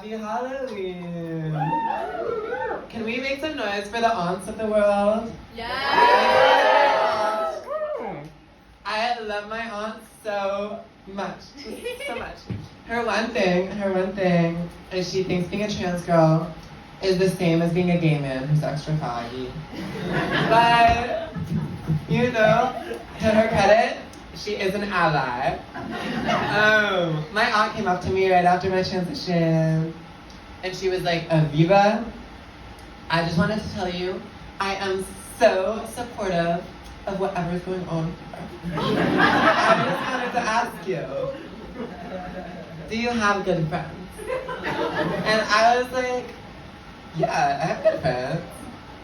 Happy Halloween! Can we make some noise for the aunts of the world? Yeah! I love my aunt so much. So much. Her one thing is she thinks being a trans girl is the same as being a gay man who's extra faggy. But, you know, to her credit, she is an ally. My aunt came up to me right after my transition, and she was like, Aviva, I just wanted to tell you, I am so supportive of whatever's going on here. I just wanted to ask you, do you have good friends? And I was like, yeah, I have good friends.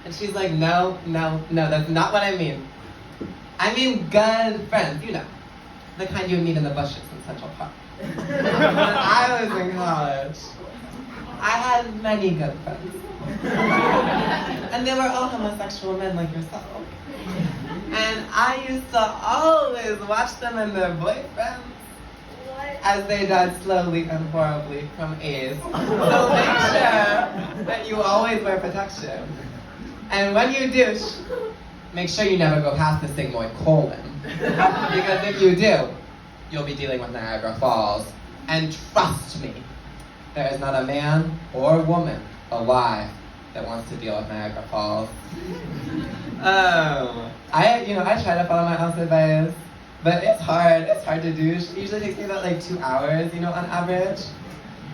And she's like, no, that's not what I mean. I mean good friends, you know. The kind you would meet in the bushes in Central Park. When I was in college, I had many good friends. And they were all homosexual men like yourself. And I used to always watch them and their boyfriends as they died slowly and horribly from AIDS. So make sure that you always wear protection. And when you douche, make sure you never go past the sigmoid colon. Because if you do, you'll be dealing with Niagara Falls. And trust me, there is not a man or woman alive that wants to deal with Niagara Falls. I try to follow my aunt's advice, but it's hard to douche. It usually takes me about like 2 hours, on average.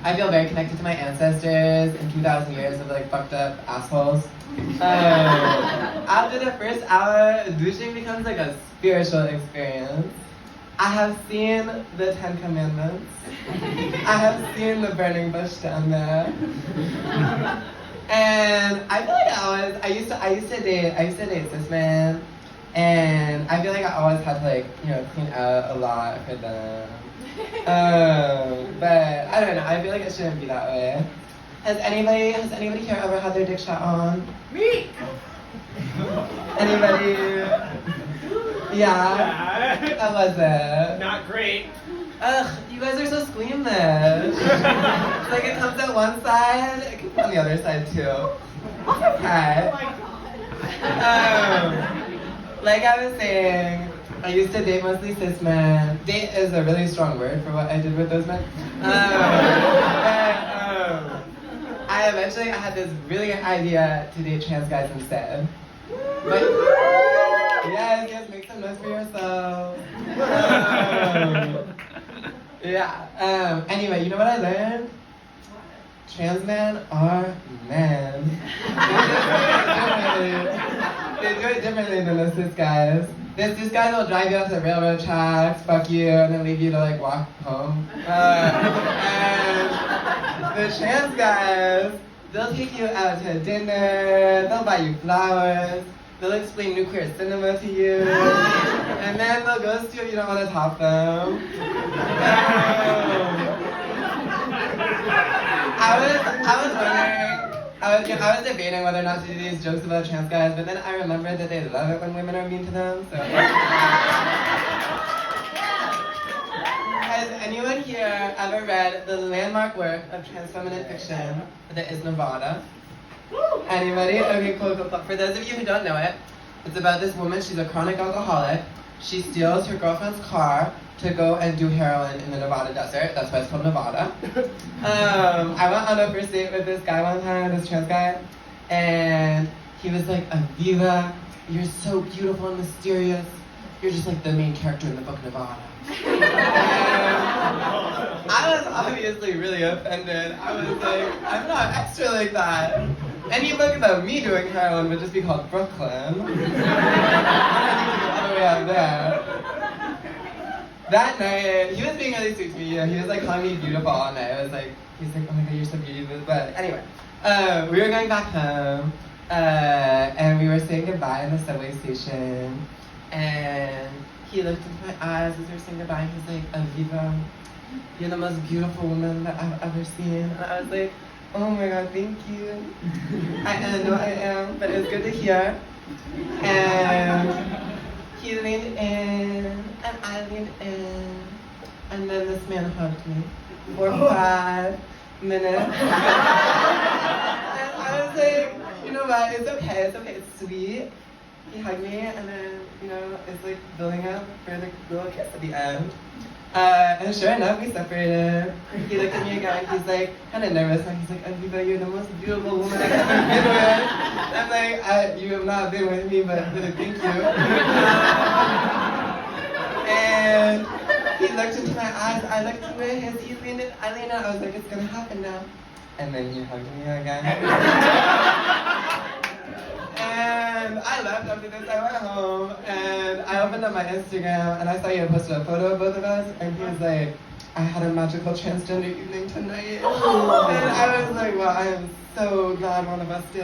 I feel very connected to my ancestors and 2,000 years of like fucked up assholes. After the first hour, douching becomes like a spiritual experience. I have seen the 10 Commandments. I have seen the burning bush down there. And I feel like I used to date cis men, and I feel like I always had to clean out a lot for them. But I don't know, I feel like it shouldn't be that way. Has anybody here ever had their dick shot on? Me! Anybody? Yeah? How was it? Not great. Ugh, you guys are so squeamish. It's like it comes at one side, it can come on the other side too. Okay. Oh my god. Like I was saying, I used to date mostly cis men. Date is a really strong word for what I did with those men. I had this brilliant idea to date trans guys instead. But yes, make some noise for yourself. Anyway, you know what I learned? Trans men are men. They do it differently than the cis guys. The cis guys will drive you out to the railroad tracks, fuck you, and then leave you to like walk home. And the trans guys, they'll take you out to dinner, they'll buy you flowers, they'll explain nuclear cinema to you, and then they'll ghost you if you don't want to top them. I was debating whether or not to do these jokes about trans guys, but then I remembered that they love it when women are mean to them, so. Has anyone here ever read the landmark work of trans feminine fiction that is Nevada? Anybody? Okay, cool. For those of you who don't know it, it's about this woman, she's a chronic alcoholic. She steals her girlfriend's car to go and do heroin in the Nevada desert. That's why it's called Nevada. I went on a first date with this guy one time, this trans guy, and he was like, Aviva, you're so beautiful and mysterious. You're just like the main character in the book Nevada. And I was obviously really offended. I was like, I'm not extra like that. Any book about me doing heroin would just be called Brooklyn. I'm gonna do the other way out there. That night, he was being really sweet to me. He was like calling me beautiful all night. I was like, he's like, oh my god, you're so beautiful. But anyway, we were going back home, and we were saying goodbye in the subway station, and he looked into my eyes as we were saying goodbye, and he's like, Aviva, you're the most beautiful woman that I've ever seen. And I was like, oh my god, thank you. I know I am, but it's good to hear. And he leaned in, and I leaned in, and then this man hugged me for 5 minutes. And I was like, you know what, it's okay, it's sweet. He hugged me, and then, it's like building up for the little kiss at the end. And sure enough, we separated. He looked at me again, he's like, kind of nervous, and he's like, Aviva, you're the most beautiful woman I've ever been with. I'm like, you have not been with me, but thank you. And he looked into my eyes, I looked into his, he leaned in, I leaned out, I was like, it's gonna happen now. And then he hugged me again. And I left after this, I went home, and I opened up my Instagram, and I saw you had posted a photo of both of us, and he was like, I had a magical transgender evening tonight. Oh. And I was like, well, I am so glad one of us did.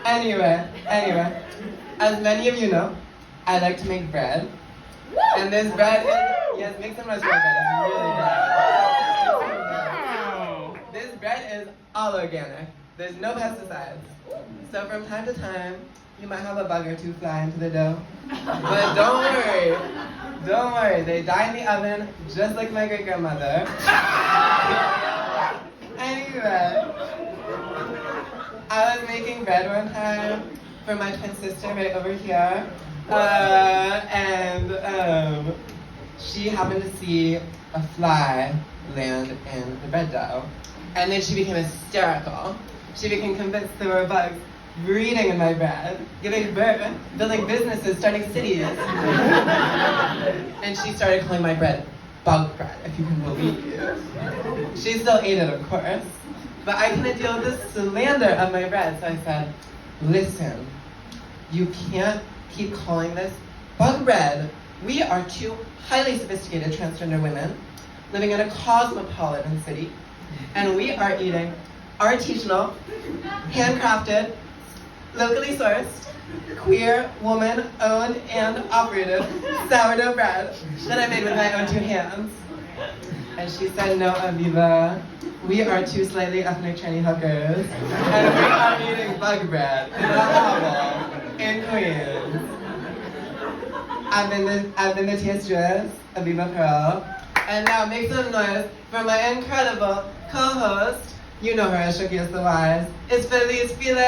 Anyway, as many of you know, I like to make bread. And this bread is, yes, make some noise for my bread, it's really good. This bread is all organic. There's no pesticides. So from time to time, you might have a bug or two fly into the dough. But don't worry, they die in the oven just like my great-grandmother. Anyway, I was making bread one time for my twin sister right over here. And she happened to see a fly land in the bread dough. And then she became hysterical. She became convinced there were bugs breeding in my bread, giving birth, building businesses, starting cities. And she started calling my bread bug bread, if you can believe it. She still ate it, of course. But I couldn't deal with the slander of my bread, so I said, listen, you can't keep calling this bug bread. We are two highly sophisticated transgender women living in a cosmopolitan city, and we are eating artisanal, handcrafted, locally sourced, queer, woman-owned and operated sourdough bread that I made with my own two hands. And she said, no, Aviva, we are two slightly ethnic Chinese hookers, and we are eating bug bread in a hovel in Queens. I've been the TSJS, Aviva Pearl, and now make some noise for my incredible co-host. You know her as Shooky as the Wise. It's Feliz Felix!